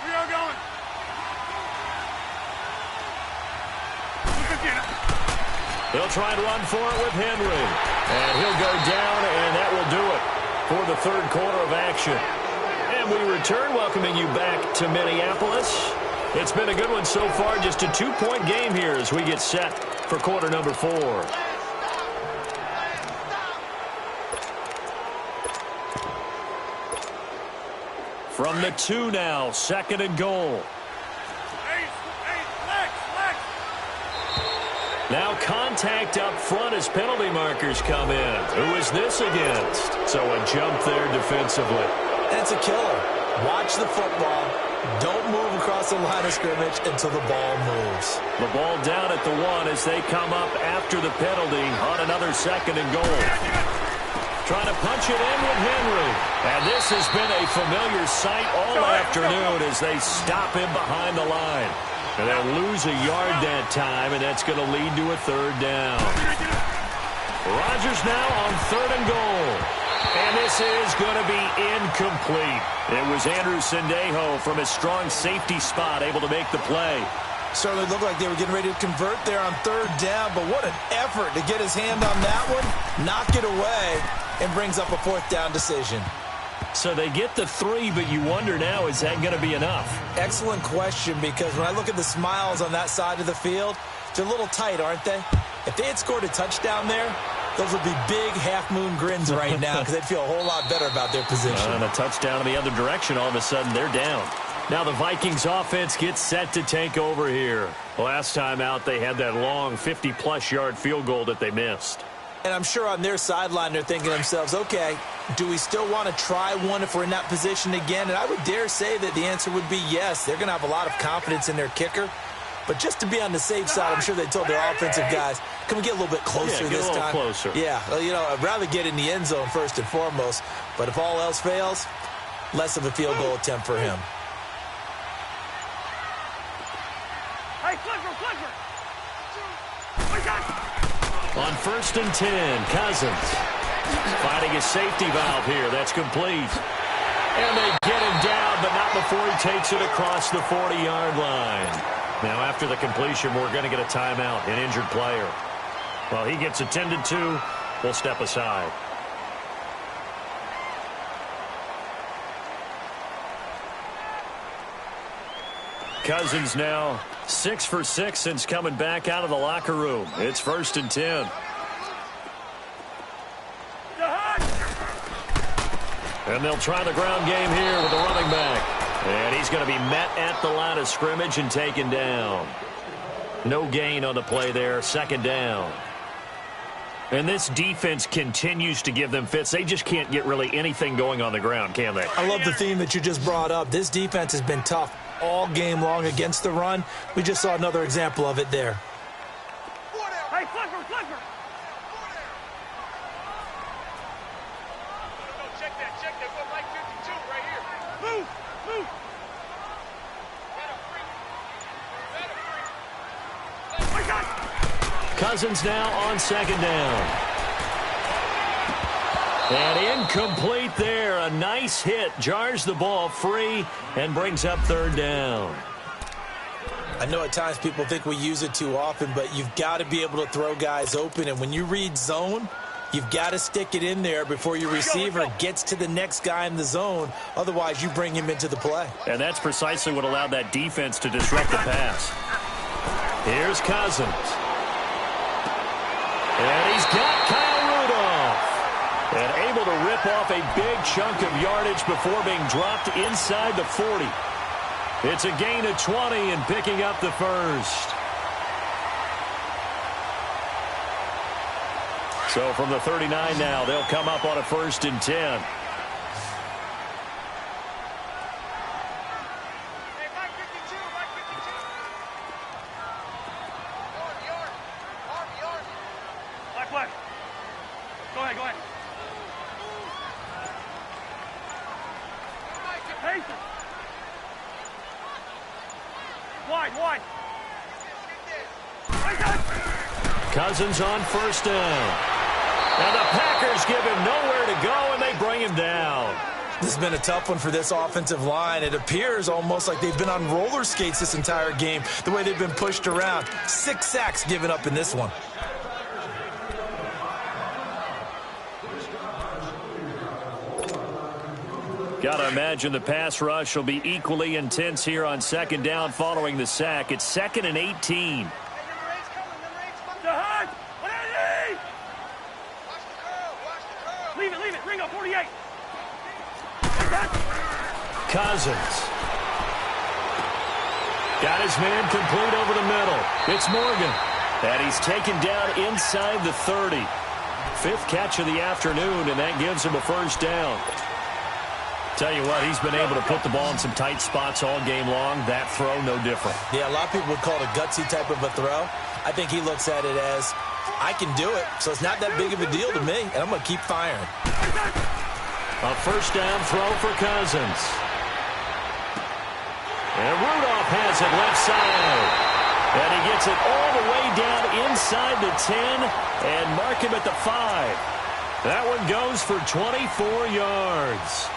We are going. They'll try and run for it with Henry. And he'll go down, and that will do it for the 3rd quarter of action. And we return, welcoming you back to Minneapolis. It's been a good one so far, just a 2-point game here as we get set for quarter number 4. From the 2 now, 2nd and goal. Now contact up front as penalty markers come in. Who is this against? So a jump there defensively. That's a killer. Watch the football. Don't move across across the line of scrimmage until the ball moves. The ball down at the 1 as they come up after the penalty on another 2nd and goal. Trying to punch it in with Henry. And this has been a familiar sight all afternoon as they stop him behind the line. And they'll lose a yard that time, and that's going to lead to a 3rd down. Rodgers now on 3rd and goal. And this is going to be incomplete. It was Andrew Sendejo from his strong safety spot able to make the play. Certainly looked like they were getting ready to convert there on 3rd down, but what an effort to get his hand on that one, knock it away, and brings up a 4th down decision. So they get the 3, but you wonder now, is that going to be enough? Excellent question, because when I look at the smiles on that side of the field, they're a little tight, aren't they? If they had scored a touchdown there, those would be big half-moon grins right now because they'd feel a whole lot better about their position. And a touchdown in the other direction, all of a sudden they're down. Now the Vikings offense gets set to take over here. Last time out, they had that long 50-plus yard field goal that they missed. And I'm sure on their sideline they're thinking to themselves, okay, do we still want to try one if we're in that position again? And I would dare say that the answer would be yes. They're going to have a lot of confidence in their kicker. But just to be on the safe side, I'm sure they told their offensive guys, can we get a little bit closer this time? Closer. Yeah, well, you know, I'd rather get in the end zone first and foremost. But if all else fails, less of a field goal attempt for him. Hey, Clifford! On 1st and 10, Cousins finding a safety valve here. That's complete. And they get him down, but not before he takes it across the 40-yard line. Now, after the completion, we're going to get a timeout, an injured player. Well, he gets attended to. We'll step aside. Cousins now 6 for 6 since coming back out of the locker room. It's 1st and 10. And they'll try the ground game here with the running back. And he's going to be met at the line of scrimmage and taken down. No gain on the play there. 2nd down. And this defense continues to give them fits. They just can't get really anything going on the ground, can they? I love the theme that you just brought up. This defense has been tough all game long against the run. We just saw another example of it there. Hey, Clifford! Check that. Go Mike 52 right here. Move! Cousins now on 2nd down. And incomplete there. A nice hit. Jars the ball free and brings up 3rd down. I know at times people think we use it too often, but you've got to be able to throw guys open. And when you read zone, you've got to stick it in there before your receiver gets to the next guy in the zone. Otherwise, you bring him into the play. And that's precisely what allowed that defense to disrupt the pass. Here's Cousins. And he's got Kyle Rudolph. And able to rip off a big chunk of yardage before being dropped inside the 40. It's a gain of 20 and picking up the 1st. So from the 39 now, they'll come up on a 1st and 10. Go ahead. Patient. Wide. Cousins on 1st down. And the Packers give him nowhere to go, and they bring him down. This has been a tough one for this offensive line. It appears almost like they've been on roller skates this entire game, the way they've been pushed around. 6 sacks given up in this one. Got to imagine the pass rush will be equally intense here on 2nd down following the sack. It's 2nd and 18. Leave it. Ringo, 48. Cousins. Got his man complete over the middle. It's Morgan. And he's taken down inside the 30. 5th catch of the afternoon, and that gives him a 1st down. Tell you what, he's been able to put the ball in some tight spots all game long. That throw, no different. Yeah, a lot of people would call it a gutsy type of a throw. I think he looks at it as, I can do it, so it's not that big of a deal to me, and I'm going to keep firing. A first down throw for Cousins. And Rudolph has it left side. And he gets it all the way down inside the 10 and mark him at the 5. That one goes for 24 yards.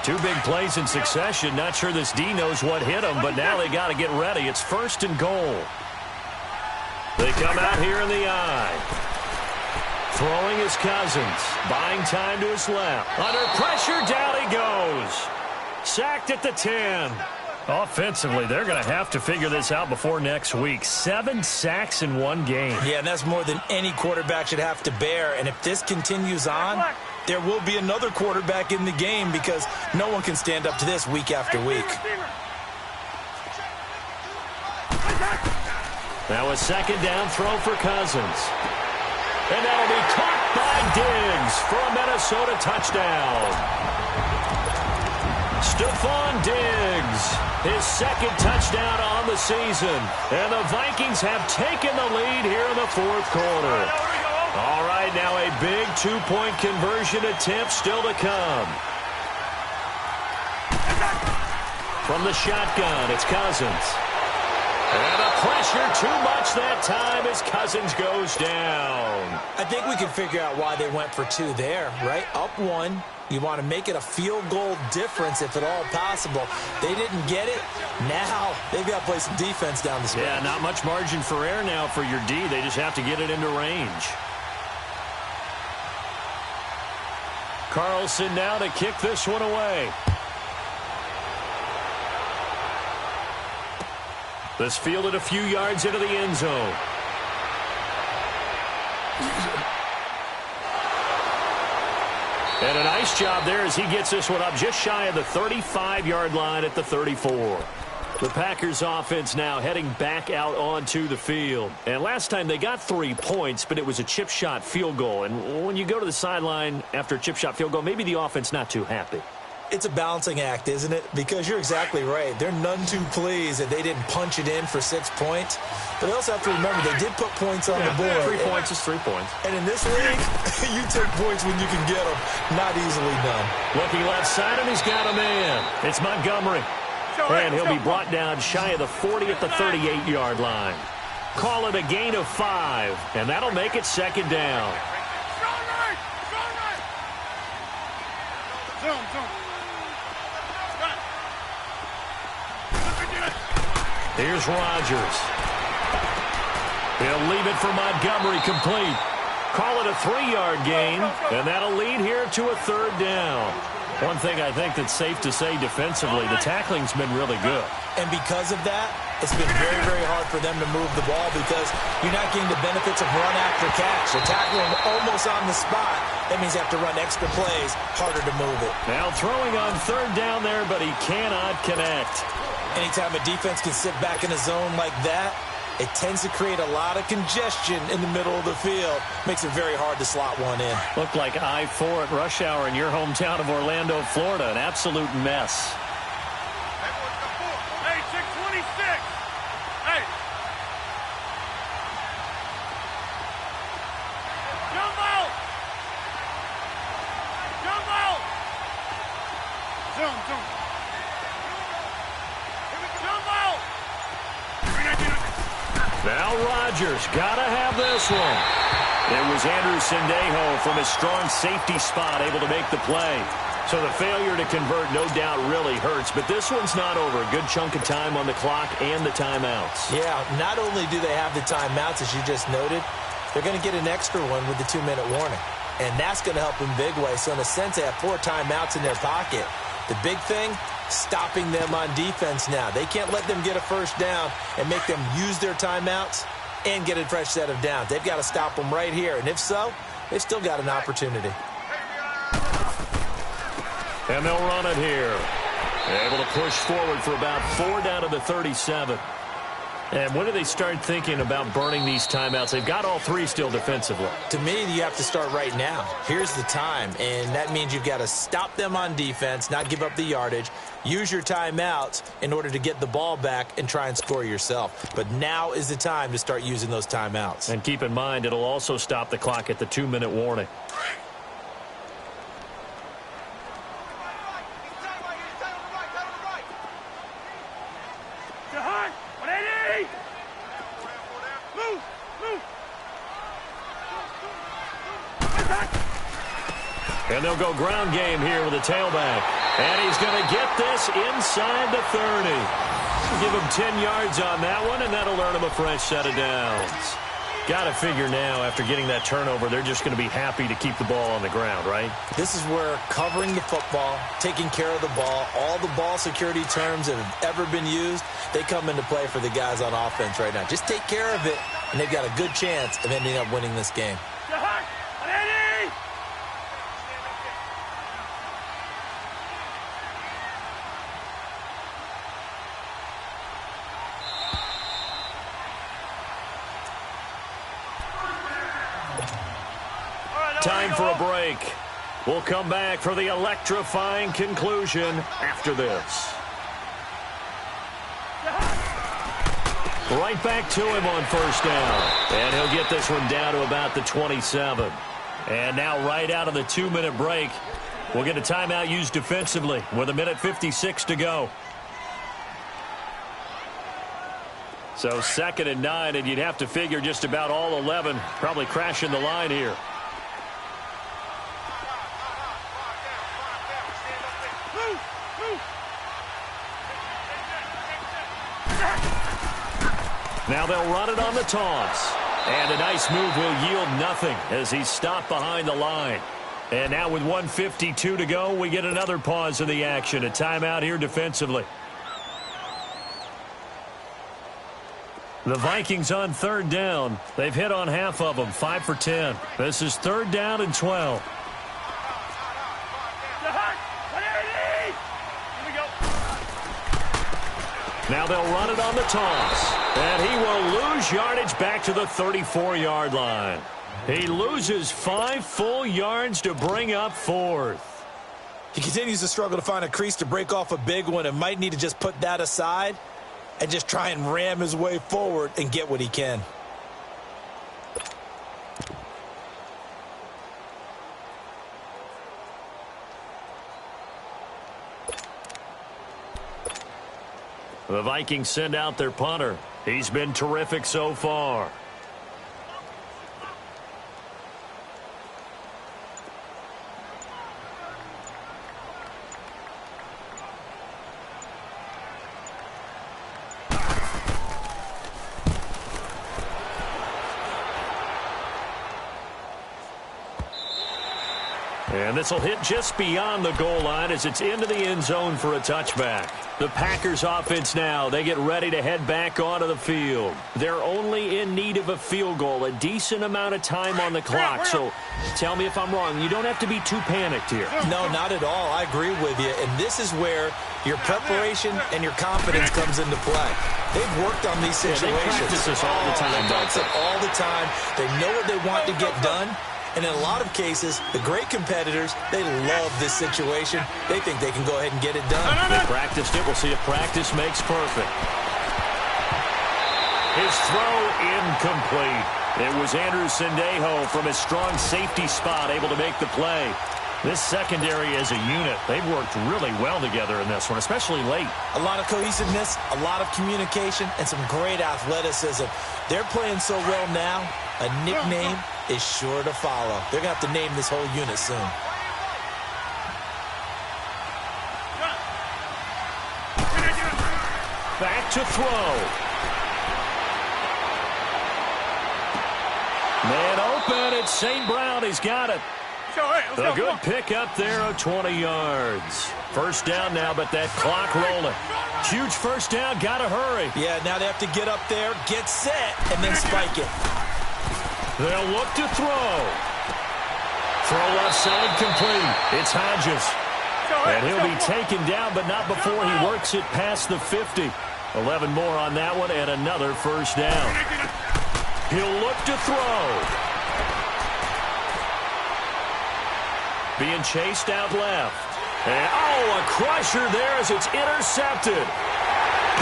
Two big plays in succession. Not sure this D knows what hit him, but now they got to get ready. It's 1st and goal. They come out here in the eye. Throwing is Cousins. Buying time to his left. Under pressure, down he goes. Sacked at the 10. Offensively, they're going to have to figure this out before next week. 7 sacks in one game. Yeah, and that's more than any quarterback should have to bear. And if this continues on, there will be another quarterback in the game because no one can stand up to this week after week. Now a second down throw for Cousins. And that'll be caught by Diggs for a Minnesota touchdown. Stephon Diggs, his second touchdown on the season. And the Vikings have taken the lead here in the 4th quarter. All right, now a big 2-point conversion attempt still to come. From the shotgun, it's Cousins. And the pressure too much that time as Cousins goes down. I think we can figure out why they went for 2 there, right? Up 1. You want to make it a field goal difference if at all possible. They didn't get it. Now they've got to play some defense down the stretch. Yeah, not much margin for error now for your D. They just have to get it into range. Carlson now to kick this one away. This fielded a few yards into the end zone. And a nice job there as he gets this one up just shy of the 35-yard line at the 34. The Packers offense now heading back out onto the field. And last time they got 3 points, but it was a chip shot field goal. And when you go to the sideline after a chip shot field goal, maybe the offense not too happy. It's a balancing act, isn't it? Because you're exactly right. They're none too pleased that they didn't punch it in for 6 points. But they also have to remember they did put points on the board. 3 points is 3 points. And in this league, you take points when you can get them. Not easily done. Looking left side, and he's got a man. It's Montgomery. And he'll be brought down shy of the 40 at the 38-yard line. Call it a gain of 5, and that'll make it 2nd down. Here's Rodgers. He'll leave it for Montgomery complete. Call it a 3-yard gain, and that'll lead here to a 3rd down. One thing I think that's safe to say defensively, the tackling's been really good. And because of that, it's been very, very hard for them to move the ball because you're not getting the benefits of run after catch. They're tackling almost on the spot. That means they have to run extra plays, harder to move it. Now throwing on 3rd down there, but he cannot connect. Anytime a defense can sit back in a zone like that, it tends to create a lot of congestion in the middle of the field. Makes it very hard to slot one in. Looked like I-4 at rush hour in your hometown of Orlando, Florida. An absolute mess. Hey, 626. Hey. Jump out. Jump out. Zoom. Jump out. Now Rodgers got to have this one. It was Andrew Sendejo from his strong safety spot able to make the play. So the failure to convert no doubt really hurts, but this one's not over. A good chunk of time on the clock and the timeouts. Yeah, not only do they have the timeouts, as you just noted, they're going to get an extra one with the 2-minute warning. And that's going to help in big way. So in a sense, they have 4 timeouts in their pocket. The big thing, stopping them on defense now. They can't let them get a first down and make them use their timeouts and get a fresh set of downs. They've got to stop them right here. And if so, they've still got an opportunity. And they'll run it here. Able to push forward for about 4 down to the 37. And when do they start thinking about burning these timeouts? They've got all three still defensively. To me, you have to start right now. Here's the time, and that means you've got to stop them on defense, not give up the yardage, use your timeouts in order to get the ball back and try and score yourself. But now is the time to start using those timeouts. And keep in mind, it'll also stop the clock at the 2-minute warning. And they'll go ground game here with a tailback. And he's going to get this inside the 30. Give him 10 yards on that one, and that'll earn him a fresh set of downs. Got to figure now, after getting that turnover, they're just going to be happy to keep the ball on the ground, right? This is where covering the football, taking care of the ball, all the ball security terms that have ever been used, they come into play for the guys on offense right now. Just take care of it, and they've got a good chance of ending up winning this game. Time for a break. We'll come back for the electrifying conclusion after this. Right back to him on first down. And he'll get this one down to about the 27. And now right out of the 2-minute break, we'll get a timeout used defensively with 1:56 to go. So 2nd and 9, and you'd have to figure just about all 11 probably crashing the line here. Now they'll run it on the taunts. And a nice move will yield nothing as he's stopped behind the line. And now with 1:52 to go, we get another pause in the action. A timeout here defensively. The Vikings on 3rd down. They've hit on half of them, 5 for 10. This is 3rd down and 12. Now they'll run it on the toss. And he will lose yardage back to the 34-yard line. He loses 5 full yards to bring up 4th. He continues to struggle to find a crease to break off a big one and might need to just put that aside and just try and ram his way forward and get what he can. The Vikings send out their punter. He's been terrific so far. And this will hit just beyond the goal line as it's into the end zone for a touchback. The Packers offense now, they get ready to head back onto the field. They're only in need of a field goal, a decent amount of time on the clock. So tell me if I'm wrong. You don't have to be too panicked here. No, not at all. I agree with you. And this is where your preparation and your confidence comes into play. They've worked on these situations. Yeah, they practice this all the time. They practice it all the time. They know what they want to get done. And in a lot of cases, the great competitors, they love this situation. They think they can go ahead and get it done. They practiced it. We'll see if practice makes perfect. His throw incomplete. It was Andrew Sendejo from his strong safety spot able to make the play. This secondary as a unit, they've worked really well together in this one, especially late. A lot of cohesiveness, a lot of communication, and some great athleticism. They're playing so well now, a nickname is sure to follow. They're going to have to name this whole unit soon. Back to throw. Man open, it's St. Brown. He's got it. A good pick up there of 20 yards. First down now, but that clock rolling. Huge first down, got to hurry. Yeah, now they have to get up there, get set, and then spike it. They'll look to throw. Throw left side complete. It's Hodges. And he'll be taken down, but not before he works it past the 50. 11 more on that one and another first down. He'll look to throw. Being chased out left. And, oh, a crusher there as it's intercepted.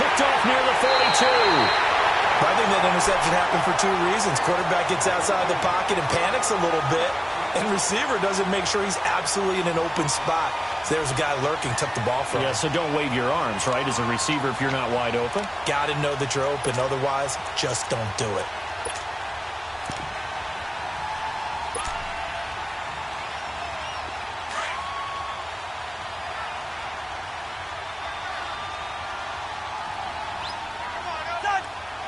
Picked off near the 42. I think that interception happened for two reasons. Quarterback gets outside the pocket and panics a little bit, and receiver doesn't make sure he's absolutely in an open spot. So there's a guy lurking, took the ball from him. Yeah, so don't wave your arms, right, as a receiver if you're not wide open. Got to know that you're open. Otherwise, just don't do it.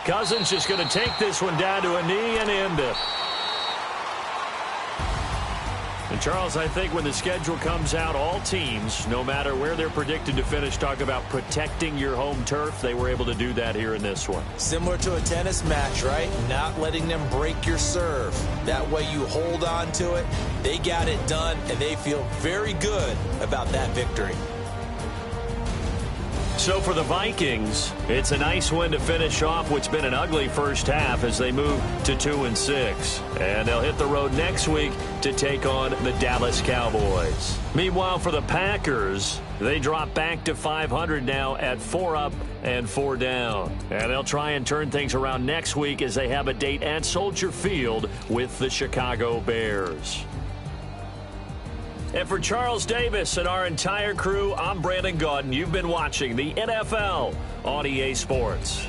Cousins just going to take this one down to a knee and end it. And, Charles, I think when the schedule comes out, all teams, no matter where they're predicted to finish, talk about protecting your home turf. They were able to do that here in this one. Similar to a tennis match, right? Not letting them break your serve. That way you hold on to it. They got it done, and they feel very good about that victory. So for the Vikings, it's a nice win to finish off what's been an ugly first half as they move to 2-6. And they'll hit the road next week to take on the Dallas Cowboys. Meanwhile, for the Packers, they drop back to 500 now at 4 up and 4 down. And they'll try and turn things around next week as they have a date at Soldier Field with the Chicago Bears. And for Charles Davis and our entire crew, I'm Brandon Gaudin. You've been watching the NFL on EA Sports.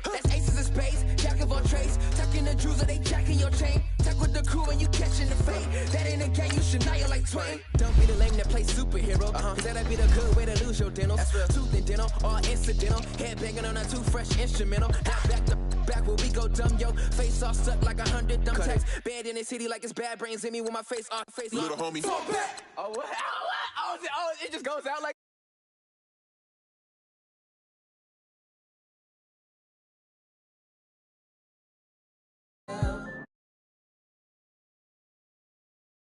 That's aces of spades, jack of all trades. Tucking the jewels, or they jacking your chain. Tuck with the crew and you catching the fade. That ain't a game, you should know you like Twain. Don't be the lame that plays superhero. Cause that'll be the good way to lose your dentals. That's real. Tooth and dental, all incidental. Head banging on a too fresh instrumental. Not back to back where we go dumb, yo. Face all stuck like 100 dumb tacks. Bad in the city like it's bad brains in me with my face off. Face little homie. Oh, it just goes out like.